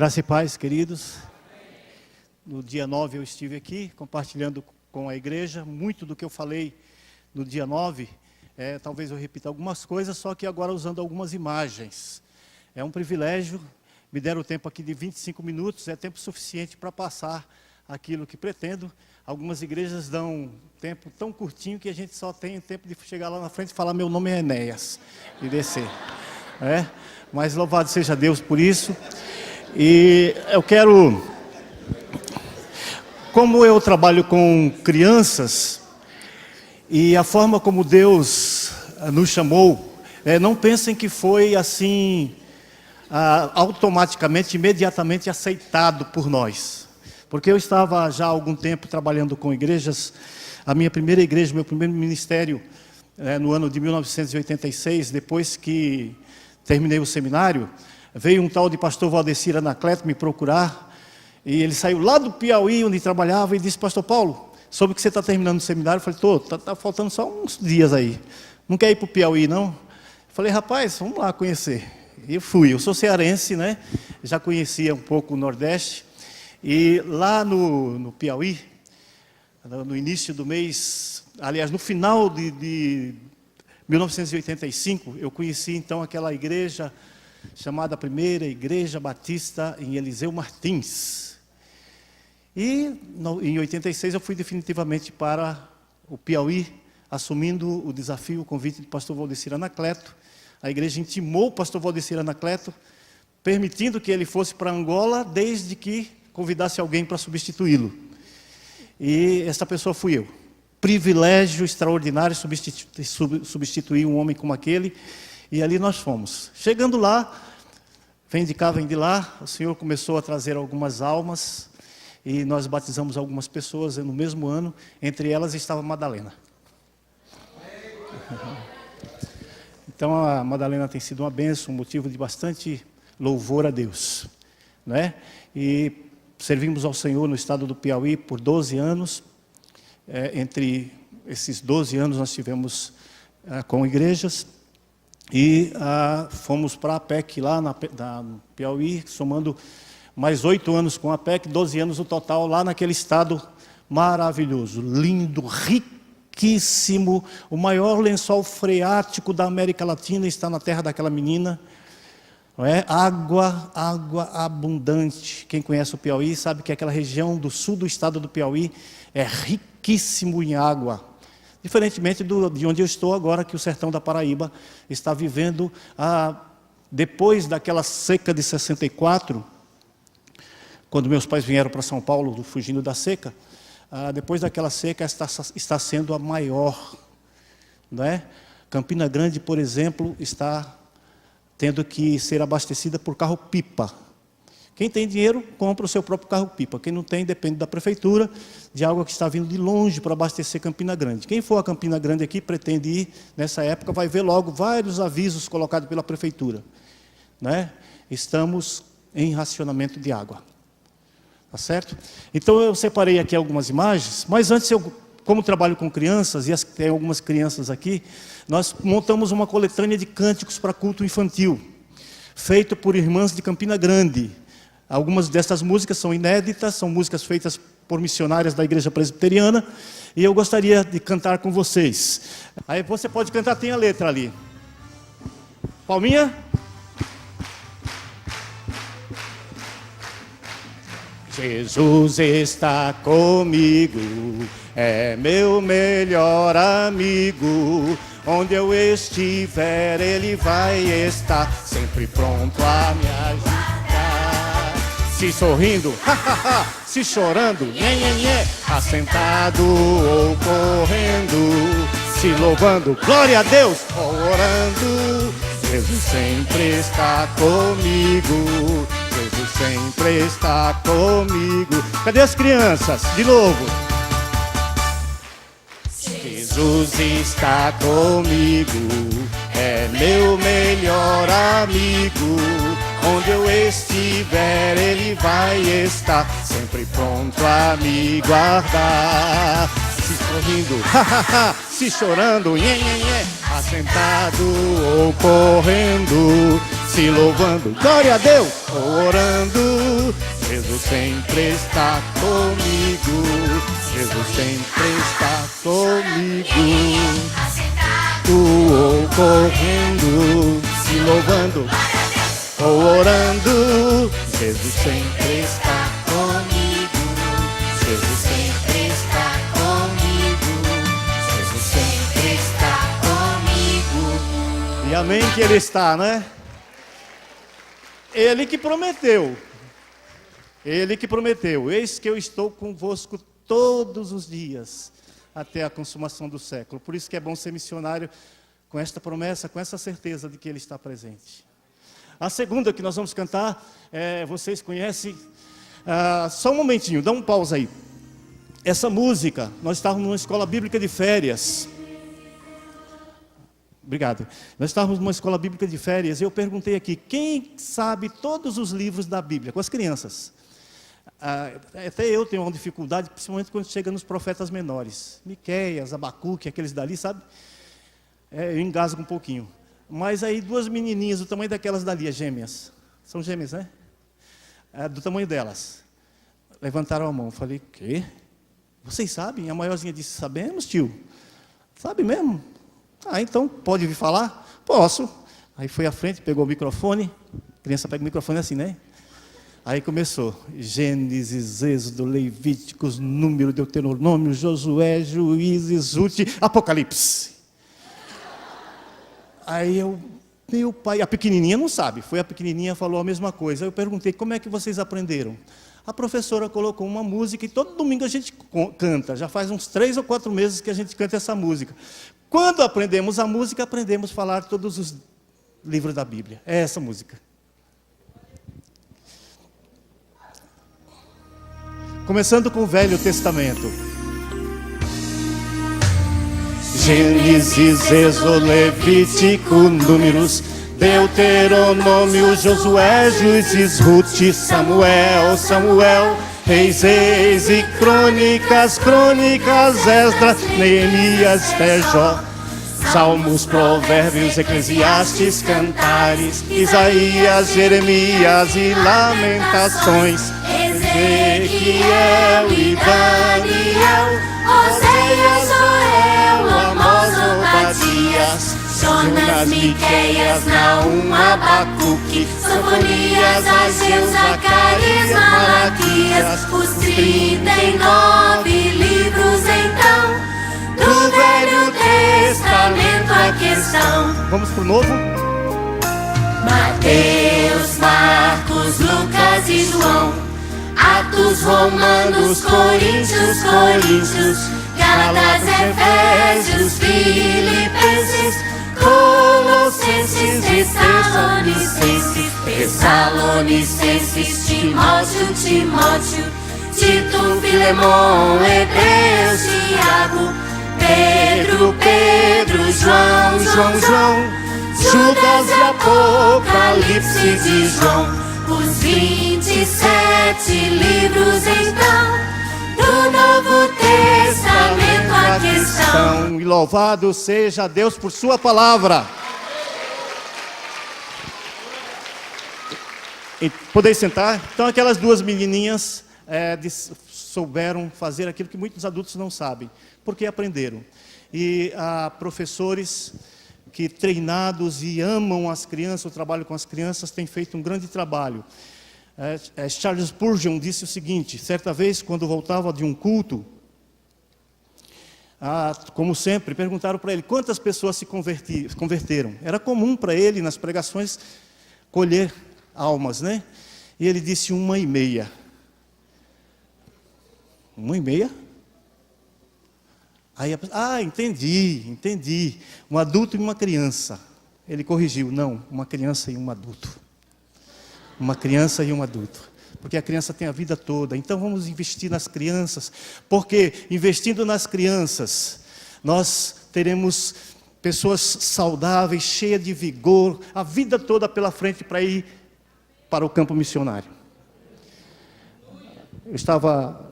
Graça e paz, queridos. No dia 9 eu estive aqui compartilhando com a igreja. Muito do que eu falei no dia 9, talvez eu repita algumas coisas, só que agora usando algumas imagens. É um privilégio, me deram o tempo aqui de 25 minutos, é tempo suficiente para passar aquilo que pretendo. Algumas igrejas dão tempo tão curtinho que a gente só tem tempo de chegar lá na frente e falar: meu nome é Enéas, e descer. Mas louvado seja Deus por isso. E eu quero, como eu trabalho com crianças, e a forma como Deus nos chamou, não pensem que foi assim, automaticamente, imediatamente aceitado por nós. Porque eu estava já há algum tempo trabalhando com igrejas. A minha primeira igreja, meu primeiro ministério, no ano de 1986, depois que terminei o seminário, veio um tal de pastor Valdecir Anacleto me procurar, e ele saiu lá do Piauí, onde trabalhava, e disse: pastor Paulo, soube que você está terminando o seminário. Eu falei: estou, está faltando só uns dias aí, não quer ir para o Piauí não? Eu falei: rapaz, vamos lá conhecer. E eu fui. Eu sou cearense, né? Já conhecia um pouco o Nordeste, e lá no Piauí, no início do mês, aliás, no final de 1985, eu conheci então aquela igreja chamada Primeira Igreja Batista em Eliseu Martins. E em 86 eu fui definitivamente para o Piauí, assumindo o desafio, o convite do pastor Valdecir Anacleto. A igreja intimou o pastor Valdecir Anacleto, permitindo que ele fosse para Angola, desde que convidasse alguém para substituí-lo. E essa pessoa fui eu. Privilégio extraordinário substituir um homem como aquele. E ali nós fomos. Chegando lá, vem de cá, vem de lá, o Senhor começou a trazer algumas almas, e nós batizamos algumas pessoas no mesmo ano. Entre elas estava Madalena. Então a Madalena tem sido uma bênção, um motivo de bastante louvor a Deus, né? E servimos ao Senhor no estado do Piauí por 12 anos. Entre esses 12 anos nós tivemos com igrejas. E fomos para a PEC lá no Piauí, somando mais 8 anos com a PEC, 12 anos no total, lá naquele estado maravilhoso, lindo, riquíssimo. O maior lençol freático da América Latina está na terra daquela menina. Não é? Água abundante. Quem conhece o Piauí sabe que aquela região do sul do estado do Piauí é riquíssimo em água. Diferentemente de onde eu estou agora, que o sertão da Paraíba está vivendo, depois daquela seca de 64, quando meus pais vieram para São Paulo, fugindo da seca, depois daquela seca está sendo a maior. Não é? Campina Grande, por exemplo, está tendo que ser abastecida por carro-pipa. Quem tem dinheiro, compra o seu próprio carro-pipa. Quem não tem, depende da prefeitura, de água que está vindo de longe para abastecer Campina Grande. Quem for a Campina Grande aqui, pretende ir nessa época, vai ver logo vários avisos colocados pela prefeitura. Né? Estamos em racionamento de água. Tá certo? Então eu separei aqui algumas imagens, mas antes, como trabalho com crianças, e tem algumas crianças aqui, nós montamos uma coletânea de cânticos para culto infantil, feito por irmãs de Campina Grande. Algumas dessas músicas são inéditas, são músicas feitas por missionárias da Igreja Presbiteriana, e eu gostaria de cantar com vocês. Aí você pode cantar, tem a letra ali. Palminha. Jesus está comigo, é meu melhor amigo. Onde eu estiver, Ele vai estar, sempre pronto a me ajudar. Se sorrindo, se chorando, assentado ou correndo, se louvando, glória a Deus, ou orando. Jesus sempre está comigo, Jesus sempre está comigo. Cadê as crianças? De novo. Jesus está comigo, é meu melhor amigo. Onde eu estiver, Ele vai estar, sempre pronto a me guardar. Se sorrindo, se chorando, assentado ou correndo, se louvando, glória a Deus, ou orando. Jesus sempre está comigo. Jesus sempre está comigo. Ou correndo, se louvando, ou orando. Jesus sempre está comigo. Jesus sempre está comigo. Jesus sempre está comigo. E amém que Ele está, né? Ele que prometeu. Ele que prometeu. Eis que eu estou convosco todos os dias, até a consumação do século. Por isso que é bom ser missionário com esta promessa, com essa certeza de que Ele está presente. A segunda que nós vamos cantar, vocês conhecem. Só um momentinho, dá um pausa aí. Essa música, nós estávamos numa escola bíblica de férias. Obrigado. Nós estávamos numa escola bíblica de férias e eu perguntei aqui, quem sabe todos os livros da Bíblia, com as crianças? Até eu tenho uma dificuldade, principalmente quando chega nos profetas menores. Miqueias, Abacuque, aqueles dali, sabe? Eu engasgo um pouquinho. Mas aí duas menininhas do tamanho daquelas dali, gêmeas. São gêmeas, né? Do tamanho delas. Levantaram a mão. Falei, quê? Vocês sabem? A maiorzinha disse, sabemos, tio. Sabe mesmo? Então pode vir falar? Posso. Aí foi à frente, pegou o microfone. A criança pega o microfone assim, né? Aí começou, Gênesis, Êxodo, Levíticos, Número, Deuteronômio, Josué, Juízes, Rute, Apocalipse. Aí meu pai, a pequenininha não sabe, foi a pequenininha falou a mesma coisa. Aí eu perguntei, como é que vocês aprenderam? A professora colocou uma música e todo domingo a gente canta, já faz uns 3 ou 4 meses que a gente canta essa música. Quando aprendemos a música, aprendemos a falar todos os livros da Bíblia, é essa música. Começando com o Velho Testamento. Gênesis, Êxodo, Levítico, Números, Deuteronômio, Josué, Juízes, Rute, Samuel, Reis e Crônicas, Esdras, Neemias, Jó, Salmos, Provérbios, Eclesiastes, Cantares, Isaías, Jeremias e Lamentações, Ezequiel e Daniel, Oséias, Joel, Amós, Obadias, Jonas, Miqueias, Naum, Abacuque, Sofonias, Ageu, Zacarias, Malaquias, os 39 livros então do Velho Testamento aqui estão. Vamos pro Novo? Mateus, Marcos, Lucas e João, Atos, Romanos, Coríntios, Gálatas, Efésios, Filipenses, Colossenses, Tessalonicenses, Timóteo, Tito, Filemão, Hebreus, Tiago, Pedro, João, Judas e Apocalipse de João, os 27 livros então do Novo Testamento aqui estão. E louvado seja Deus por sua palavra. E podeis sentar? Então aquelas duas menininhas souberam fazer aquilo que muitos adultos não sabem, porque aprenderam. E professores que treinados e amam as crianças, o trabalho com as crianças, têm feito um grande trabalho. Charles Spurgeon disse o seguinte, certa vez, quando voltava de um culto, como sempre, perguntaram para ele quantas pessoas se converteram. Era comum para ele, nas pregações, colher almas, né? E ele disse 1,5. 1,5? Aí, entendi. Um adulto e uma criança. Ele corrigiu, não, uma criança e um adulto. Uma criança e um adulto. Porque a criança tem a vida toda. Então vamos investir nas crianças. Porque investindo nas crianças, nós teremos pessoas saudáveis, cheias de vigor, a vida toda pela frente para ir para o campo missionário. Eu estava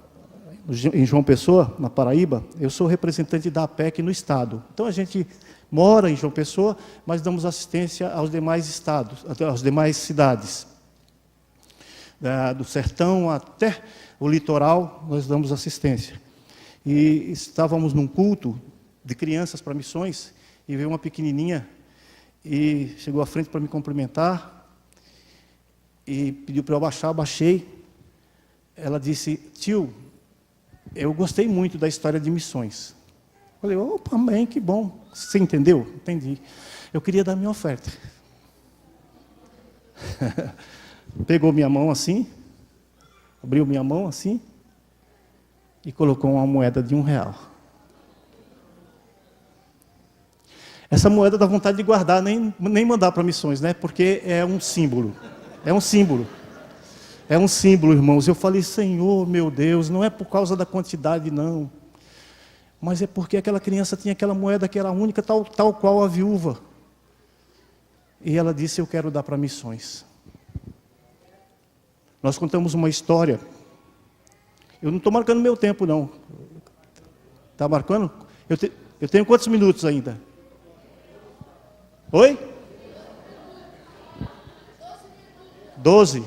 em João Pessoa, na Paraíba. Eu sou representante da APEC no estado. Então a gente mora em João Pessoa, mas damos assistência aos demais estados, às demais cidades. do sertão até o litoral, nós damos assistência. E estávamos num culto de crianças para missões, e veio uma pequenininha, e chegou à frente para me cumprimentar, e pediu para eu abaixar, eu baixei. Ela disse: tio, eu gostei muito da história de missões. Falei: opa, amém, que bom. Você entendeu? Entendi. Eu queria dar minha oferta. Pegou minha mão assim, abriu minha mão assim, e colocou uma moeda de R$1. Essa moeda dá vontade de guardar, nem mandar para missões, né? Porque é um símbolo. É um símbolo. É um símbolo, irmãos. Eu falei: Senhor, meu Deus, não é por causa da quantidade, não. Mas é porque aquela criança tinha aquela moeda que era única, tal qual a viúva. E ela disse: eu quero dar para missões. Nós contamos uma história. Eu não estou marcando meu tempo, não. Está marcando? Eu tenho quantos minutos ainda? Oi? 12.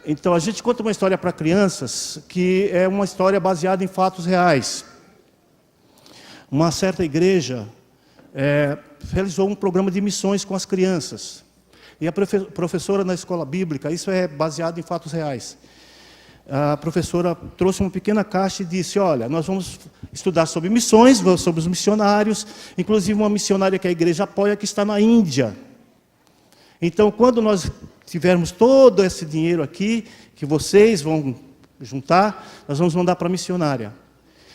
Então, a gente conta uma história para crianças, que é uma história baseada em fatos reais. Uma certa igreja realizou um programa de missões com as crianças. E a professora na escola bíblica, isso é baseado em fatos reais. A professora trouxe uma pequena caixa e disse: olha, nós vamos estudar sobre missões, sobre os missionários, inclusive uma missionária que a igreja apoia, que está na Índia. Então, quando nós tivermos todo esse dinheiro aqui, que vocês vão juntar, nós vamos mandar para a missionária.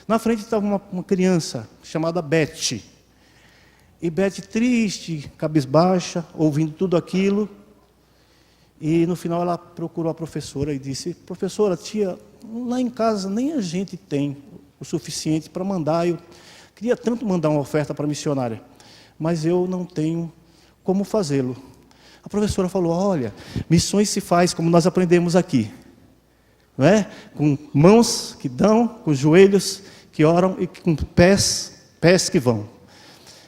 Na frente estava uma criança chamada Beth. E Beth, triste, cabisbaixa, ouvindo tudo aquilo. E no final ela procurou a professora e disse: professora, tia, lá em casa nem a gente tem o suficiente para mandar. Eu queria tanto mandar uma oferta para a missionária, mas eu não tenho como fazê-lo. A professora falou: olha, missões se faz como nós aprendemos aqui, não é? Com mãos que dão, com joelhos que oram e com pés que vão.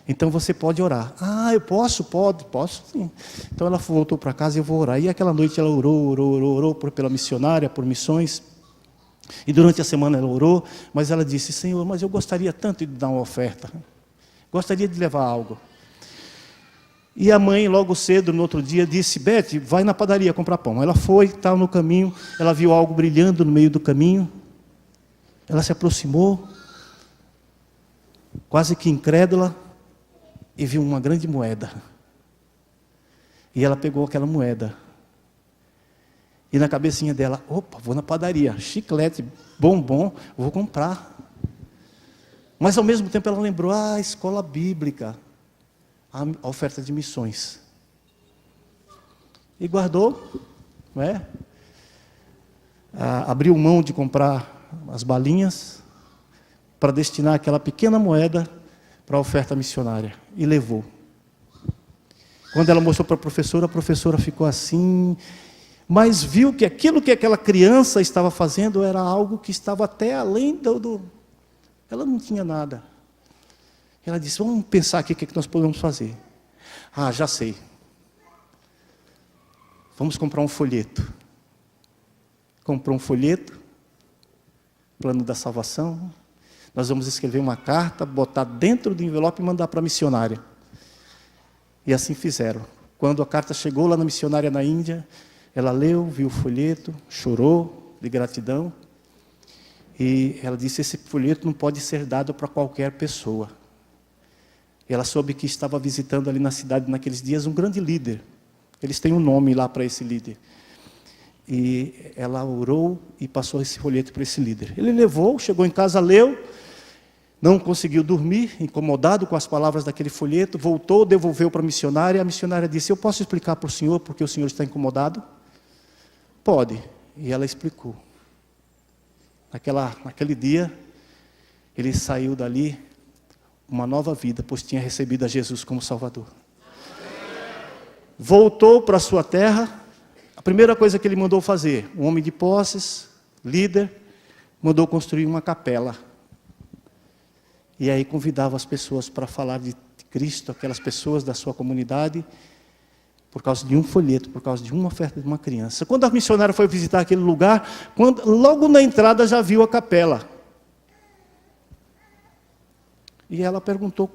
Então você pode orar. Ah, eu posso? Posso sim. Então ela voltou para casa e eu vou orar. E aquela noite ela orou pela missionária, por missões. E durante a semana ela orou, mas ela disse: Senhor, mas eu gostaria tanto de dar uma oferta. Gostaria de levar algo. E a mãe, logo cedo, no outro dia, disse: Beth, vai na padaria comprar pão. Ela foi, estava no caminho, ela viu algo brilhando no meio do caminho. Ela se aproximou, quase que incrédula, e viu uma grande moeda. E ela pegou aquela moeda. E na cabecinha dela: opa, vou na padaria, chiclete, bombom, vou comprar. Mas ao mesmo tempo ela lembrou: a escola bíblica, a oferta de missões. E guardou, não é? Abriu mão de comprar as balinhas para destinar aquela pequena moeda para a oferta missionária. E levou. Quando ela mostrou para a professora ficou assim, mas viu que aquilo que aquela criança estava fazendo era algo que estava até além do... Ela não tinha nada. Ela disse: vamos pensar aqui o que nós podemos fazer. Ah, já sei. Vamos comprar um folheto. Comprou um folheto, plano da salvação. Nós vamos escrever uma carta, botar dentro do envelope e mandar para a missionária. E assim fizeram. Quando a carta chegou lá na missionária na Índia, ela leu, viu o folheto, chorou de gratidão. E ela disse: esse folheto não pode ser dado para qualquer pessoa. Ela soube que estava visitando ali na cidade naqueles dias um grande líder. Eles têm um nome lá para esse líder. E ela orou e passou esse folheto para esse líder. Ele levou, chegou em casa, leu, não conseguiu dormir, incomodado com as palavras daquele folheto, voltou, devolveu para a missionária. A missionária disse: eu posso explicar para o senhor porque o senhor está incomodado? Pode. E ela explicou. Naquele dia, ele saiu dali uma nova vida, pois tinha recebido a Jesus como Salvador. Voltou para a sua terra. A primeira coisa que ele mandou fazer, um homem de posses, líder, mandou construir uma capela. E aí convidava as pessoas para falar de Cristo, aquelas pessoas da sua comunidade, por causa de um folheto, por causa de uma oferta de uma criança. Quando a missionária foi visitar aquele lugar, logo na entrada já viu a capela. E ela perguntou,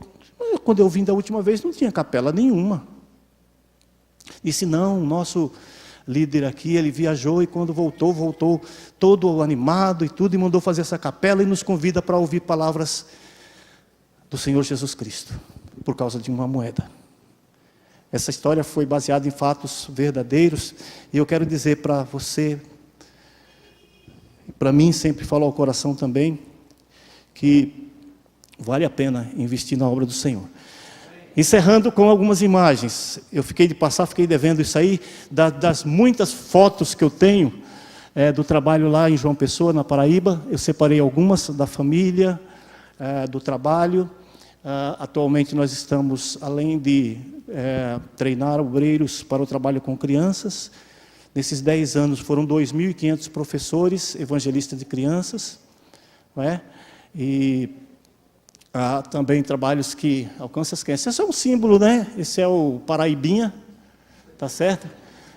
quando eu vim da última vez não tinha capela nenhuma. Disse, não, o nosso líder aqui, ele viajou e quando voltou todo animado e tudo, e mandou fazer essa capela e nos convida para ouvir palavras do Senhor Jesus Cristo, por causa de uma moeda. Essa história foi baseada em fatos verdadeiros, e eu quero dizer para você, para mim sempre falo ao coração também, que vale a pena investir na obra do Senhor. Encerrando com algumas imagens, eu fiquei devendo isso aí, das muitas fotos que eu tenho, do trabalho lá em João Pessoa, na Paraíba, eu separei algumas da família, do trabalho. Atualmente nós estamos, além de treinar obreiros para o trabalho com crianças, nesses 10 anos foram 2.500 professores, evangelistas de crianças, não é? E há também trabalhos que alcançam as crianças. Esse é um símbolo, né? Esse é o Paraibinha, tá certo?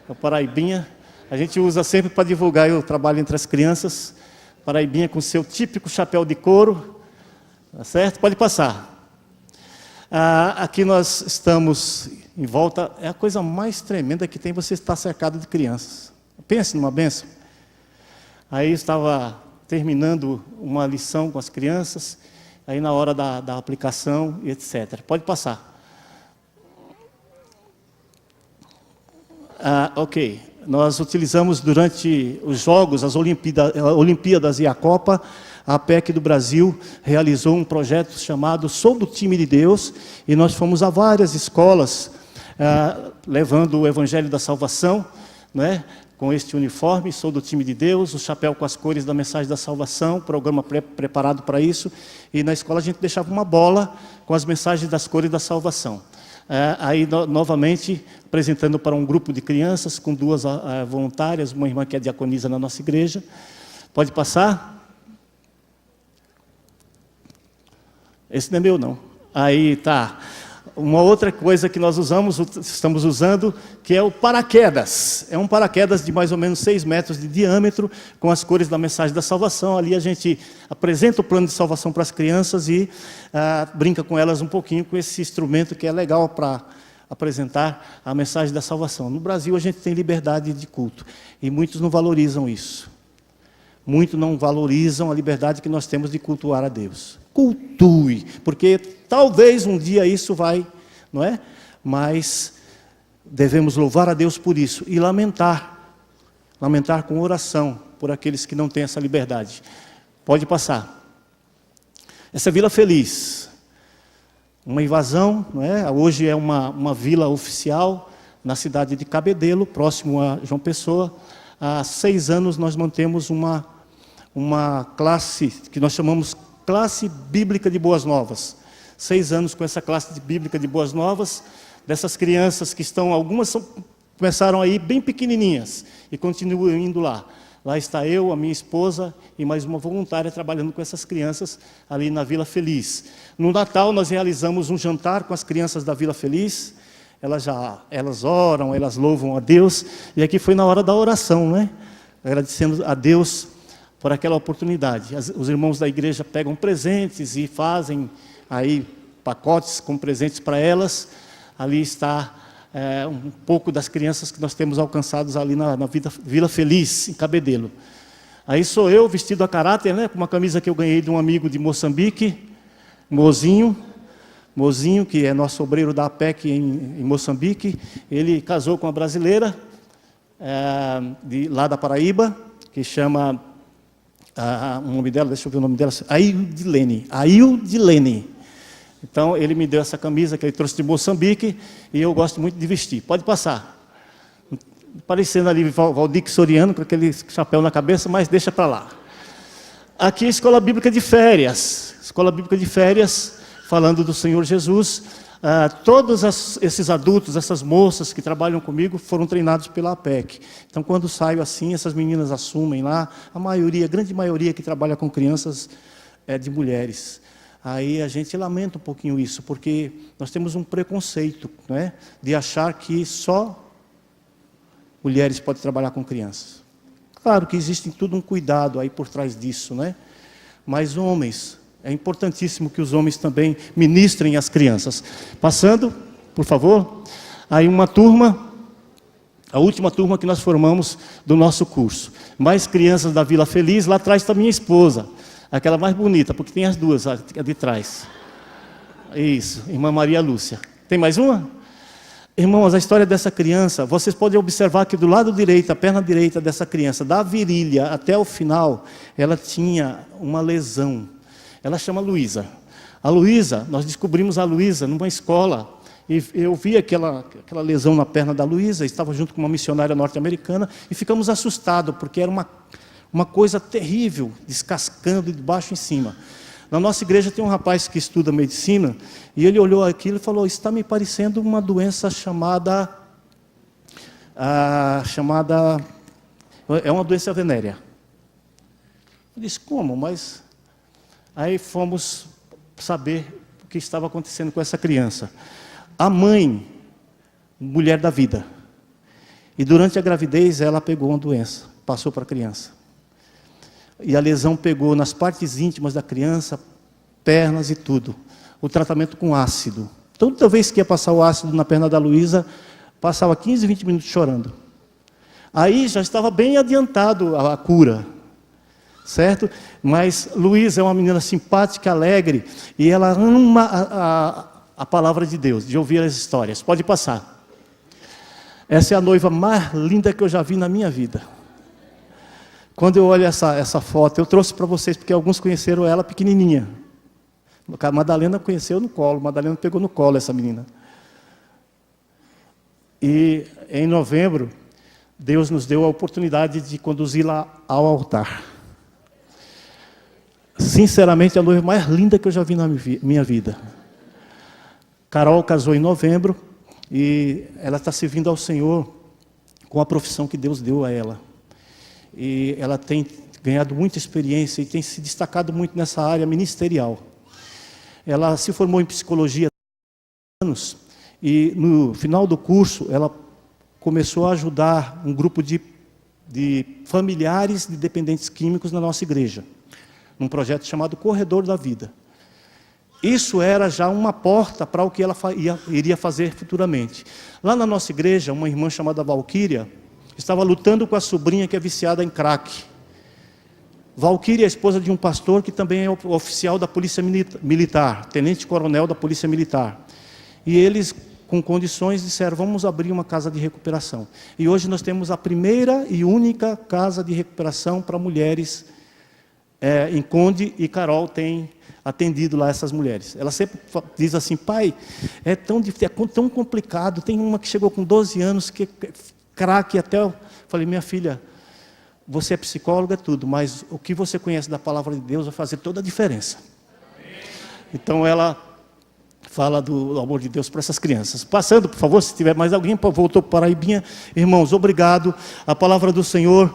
É o Paraibinha. A gente usa sempre para divulgar o trabalho entre as crianças. Paraibinha com seu típico chapéu de couro, tá certo? Pode passar. Aqui nós estamos em volta, é a coisa mais tremenda que tem você estar cercado de crianças. Pense numa bênção. Aí estava terminando uma lição com as crianças, aí na hora da aplicação e etc. Pode passar. Ok. Nós utilizamos durante os Jogos, as Olimpíadas e a Copa, a APEC do Brasil realizou um projeto chamado Sou do Time de Deus, e nós fomos a várias escolas, levando o Evangelho da Salvação, né, com este uniforme, Sou do Time de Deus, o chapéu com as cores da Mensagem da Salvação, programa preparado para isso, e na escola a gente deixava uma bola com as mensagens das cores da salvação. Aí, novamente, apresentando para um grupo de crianças, com 2 voluntárias, uma irmã que é diaconisa na nossa igreja. Pode passar? Esse não é meu, não. Aí tá. Uma outra coisa que nós estamos usando, que é o paraquedas. É um paraquedas de mais ou menos 6 metros de diâmetro, com as cores da Mensagem da Salvação. Ali a gente apresenta o plano de salvação para as crianças e brinca com elas um pouquinho com esse instrumento que é legal para apresentar a Mensagem da Salvação. No Brasil a gente tem liberdade de culto, e muitos não valorizam isso. Muitos não valorizam a liberdade que nós temos de cultuar a Deus. Cultue, porque talvez um dia isso vai, não é? Mas devemos louvar a Deus por isso e lamentar com oração por aqueles que não têm essa liberdade. Pode passar. Essa é Vila Feliz, uma invasão, não é? Hoje é uma vila oficial na cidade de Cabedelo, próximo a João Pessoa. Há 6 anos nós mantemos uma classe que nós chamamos Classe Bíblica de Boas Novas. 6 anos com essa classe bíblica de Boas Novas, dessas crianças que estão, algumas começaram aí bem pequenininhas e continuam indo lá. Lá está eu, a minha esposa e mais uma voluntária trabalhando com essas crianças ali na Vila Feliz. No Natal nós realizamos um jantar com as crianças da Vila Feliz. Elas oram, elas louvam a Deus, e aqui foi na hora da oração, né? Agradecendo a Deus por aquela oportunidade. Os irmãos da igreja pegam presentes e fazem aí pacotes com presentes para elas. Ali está um pouco das crianças que nós temos alcançados ali na Vila Feliz, em Cabedelo. Aí sou eu, vestido a caráter, né, com uma camisa que eu ganhei de um amigo de Moçambique, Mozinho, que é nosso obreiro da APEC em Moçambique. Ele casou com uma brasileira, lá da Paraíba, que chama... o nome dela, deixa eu ver o nome dela, Aildilene. Então, ele me deu essa camisa que ele trouxe de Moçambique, e eu gosto muito de vestir. Pode passar. Parecendo ali Valdir Soriano, com aquele chapéu na cabeça, mas deixa para lá. Aqui, Escola Bíblica de Férias. Escola Bíblica de Férias, falando do Senhor Jesus. Todos esses adultos, essas moças que trabalham comigo, foram treinados pela APEC. Então, quando saio assim, essas meninas assumem lá, a grande maioria que trabalha com crianças é de mulheres. Aí a gente lamenta um pouquinho isso, porque nós temos um preconceito, né, de achar que só mulheres podem trabalhar com crianças. Claro que existe tudo um cuidado aí por trás disso, né? Mas homens, é importantíssimo que os homens também ministrem às crianças. Passando, por favor, aí uma turma, a última turma que nós formamos do nosso curso. Mais crianças da Vila Feliz, lá atrás está minha esposa, aquela mais bonita, porque tem as duas, a de trás. Isso, irmã Maria Lúcia. Tem mais uma? Irmãos, a história dessa criança, vocês podem observar que do lado direito, a perna direita dessa criança, da virilha até o final, ela tinha uma lesão. Ela chama Luísa. A Luísa, nós descobrimos a Luísa numa escola, e eu vi aquela lesão na perna da Luísa, estava junto com uma missionária norte-americana, e ficamos assustados, porque era uma coisa terrível, descascando de baixo em cima. Na nossa igreja tem um rapaz que estuda medicina, e ele olhou aquilo e falou, está me parecendo uma doença chamada é uma doença venérea. Eu disse, como? Mas aí fomos saber o que estava acontecendo com essa criança. A mãe, mulher da vida, e durante a gravidez ela pegou uma doença, passou para a criança. E a lesão pegou nas partes íntimas da criança, pernas e tudo. O tratamento com ácido. Toda vez que ia passar o ácido na perna da Luísa, passava 15, 20 minutos chorando. Aí já estava bem adiantado a cura, certo? Mas Luísa é uma menina simpática, alegre, e ela ama a palavra de Deus, de ouvir as histórias. Pode passar. Essa é a noiva mais linda que eu já vi na minha vida. Quando eu olho essa foto, eu trouxe para vocês, porque alguns conheceram ela pequenininha. A Madalena conheceu no colo, a Madalena pegou no colo essa menina. E em novembro, Deus nos deu a oportunidade de conduzi-la ao altar. Sinceramente, a noiva mais linda que eu já vi na minha vida. Carol casou em novembro, e ela está servindo ao Senhor com a profissão que Deus deu a ela. E ela tem ganhado muita experiência e tem se destacado muito nessa área ministerial. Ela se formou em psicologia há anos e no final do curso ela começou a ajudar um grupo de familiares de dependentes químicos na nossa igreja, num projeto chamado Corredor da Vida. Isso era já uma porta para o que ela iria fazer futuramente. Lá na nossa igreja, uma irmã chamada Valquíria estava lutando com a sobrinha que é viciada em crack. Valquíria é a esposa de um pastor que também é oficial da Polícia Militar, tenente-coronel da Polícia Militar. E eles, com condições, disseram, vamos abrir uma casa de recuperação. E hoje nós temos a primeira e única casa de recuperação para mulheres em Conde, e Carol tem atendido lá essas mulheres. Ela sempre diz assim, pai, é tão complicado, tem uma que chegou com 12 anos, que craque até... Eu falei, minha filha, você é psicóloga, é tudo, mas o que você conhece da palavra de Deus vai fazer toda a diferença. Então ela fala do amor de Deus para essas crianças. Passando, por favor, se tiver mais alguém, voltou para Paraibinha. Irmãos, obrigado. A palavra do Senhor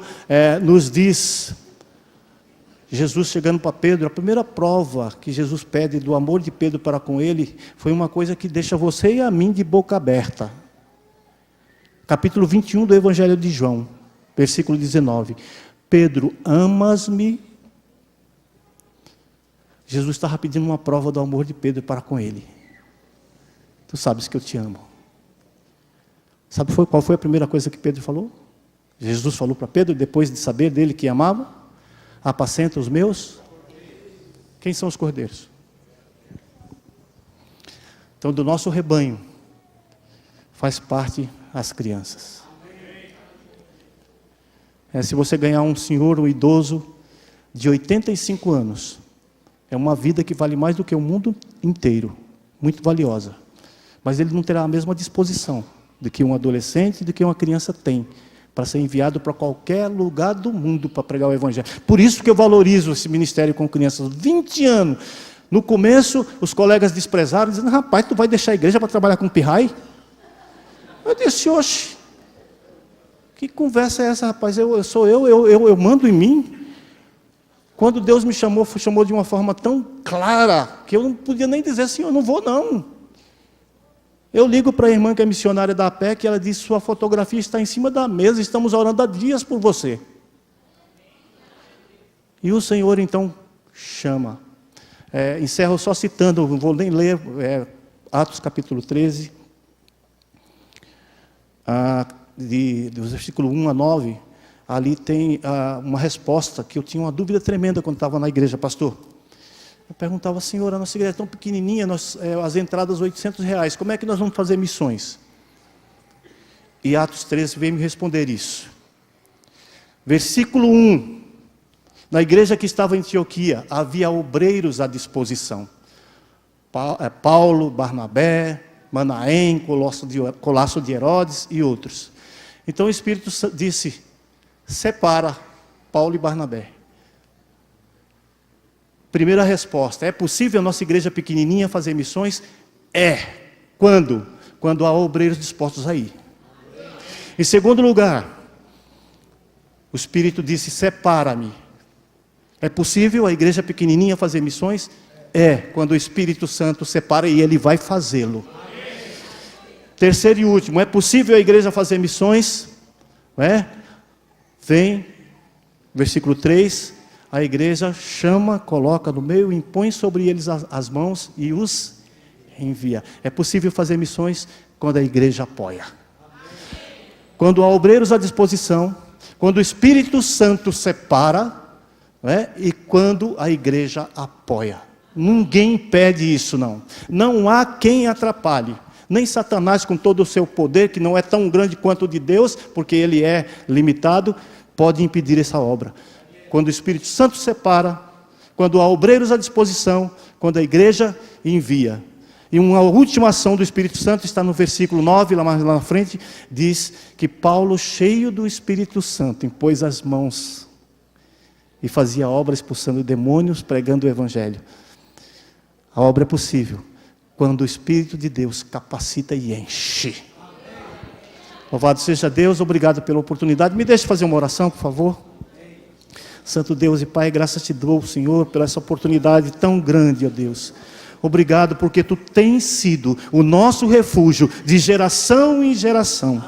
nos diz, Jesus chegando para Pedro, a primeira prova que Jesus pede do amor de Pedro para com ele, foi uma coisa que deixa você e a mim de boca aberta. Capítulo 21 do Evangelho de João, versículo 19. Pedro, amas-me? Jesus estava pedindo uma prova do amor de Pedro para com ele. Tu sabes que eu te amo. Sabe qual foi a primeira coisa que Pedro falou? Jesus falou para Pedro, depois de saber dele que amava, apacenta os meus. Quem são os cordeiros? Então, do nosso rebanho, faz parte as crianças. Se você ganhar um senhor, um idoso de 85 anos, é uma vida que vale mais do que o mundo inteiro, muito valiosa. Mas ele não terá a mesma disposição do que um adolescente, do que uma criança tem, para ser enviado para qualquer lugar do mundo para pregar o Evangelho. Por isso que eu valorizo esse ministério com crianças. 20 anos. No começo, os colegas desprezaram, dizendo, rapaz, tu vai deixar a igreja para trabalhar com pirrai? Eu disse, oxe, que conversa é essa, rapaz? Eu mando em mim. Quando Deus me chamou de uma forma tão clara, que eu não podia nem dizer assim, eu não vou não. Eu ligo para a irmã que é missionária da APEC e ela diz: sua fotografia está em cima da mesa, estamos orando há dias por você. E o Senhor então chama. Encerro só citando, não vou nem ler, Atos capítulo 13, do versículo 1 a 9, ali tem uma resposta que eu tinha uma dúvida tremenda quando estava na igreja, pastor. Eu perguntava: Senhor, a nossa igreja é tão pequenininha, as entradas R$800, como é que nós vamos fazer missões? E Atos 13 veio me responder isso. Versículo 1, na igreja que estava em Antioquia, havia obreiros à disposição. Paulo, Barnabé, Manaém, Colasso de Herodes e outros. Então o Espírito disse: separa Paulo e Barnabé. Primeira resposta: é possível a nossa igreja pequenininha fazer missões? É. Quando? Quando há obreiros dispostos a ir. Em segundo lugar, o Espírito disse: separa-me. É possível a igreja pequenininha fazer missões? É, quando o Espírito Santo separa, e Ele vai fazê-lo. Terceiro e último: é possível a igreja fazer missões? Vem, versículo 3, a igreja chama, coloca no meio, impõe sobre eles as mãos e os envia. É possível fazer missões quando a igreja apoia. Quando há obreiros à disposição, quando o Espírito Santo separa, e quando a igreja apoia. Ninguém impede isso, não. Não há quem atrapalhe. Nem Satanás, com todo o seu poder, que não é tão grande quanto o de Deus, porque ele é limitado, pode impedir essa obra. Quando o Espírito Santo separa, quando há obreiros à disposição, quando a igreja envia. E uma última ação do Espírito Santo está no versículo 9, lá na frente, diz que Paulo, cheio do Espírito Santo, impôs as mãos e fazia obra expulsando demônios, pregando o Evangelho. A obra é possível quando o Espírito de Deus capacita e enche. Louvado seja Deus, obrigado pela oportunidade. Me deixe fazer uma oração, por favor. Santo Deus e Pai, graças te dou, Senhor, pela essa oportunidade tão grande, ó Deus. Obrigado porque Tu tens sido o nosso refúgio de geração em geração.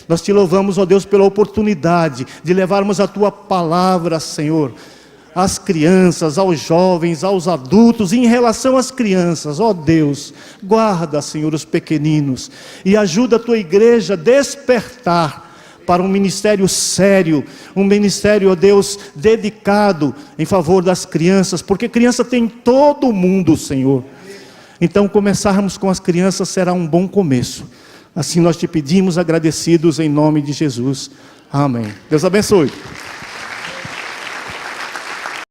Nós te louvamos, ó Deus, pela oportunidade de levarmos a Tua palavra, Senhor, às crianças, aos jovens, aos adultos. E em relação às crianças, ó Deus, guarda, Senhor, os pequeninos e ajuda a Tua igreja a despertar para um ministério sério, um ministério, ó Deus, dedicado em favor das crianças, porque criança tem em todo o mundo, Senhor. Então, começarmos com as crianças será um bom começo. Assim nós te pedimos, agradecidos em nome de Jesus. Amém. Deus abençoe.